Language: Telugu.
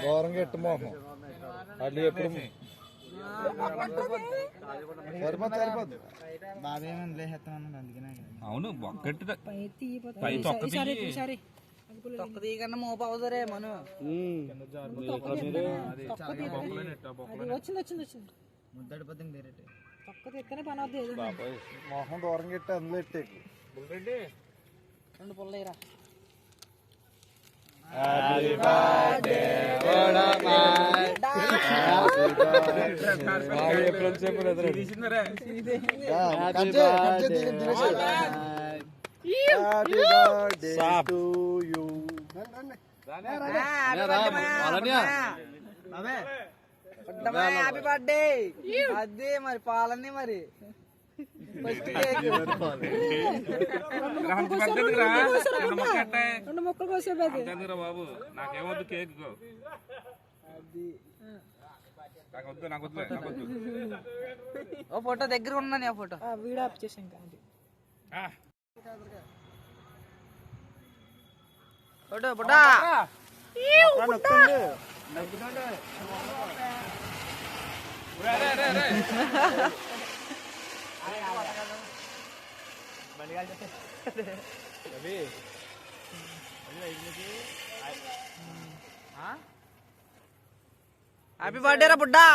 దూరంగా ఎట్టు మోహం అది ఎప్పుడు సరిపోదు సరిపోదు బాబేమని లేసేస్తామన్నాడు అందుకనే. అవును ఒక్కటి తొక్క తీయకన్నా మోపు అవుతారే మనం. ముద్దడిపోతుంది డైరెక్ట్ తొక్క తీక్కనే పని అవుతుంది. మోహం దూరంగా ఎట్టి అందులో ఎట్టే రెండు పుల్లయ్యరా. Happy birthday. అదే మరి పాలన్నీ మరి ఫస్ట్ కేక్ రెండు మొక్కలు కోసేది బాబు. నాకేమొద్దు కేక్, ఓ ఫోటో దగ్గర ఉన్నాను. ఆ ఫోటో వీడియో ఆఫ్ చేసాం కానీ ఫోటో బుడ్డా హ్యాపీ బర్త్డే రా బుడ్డా.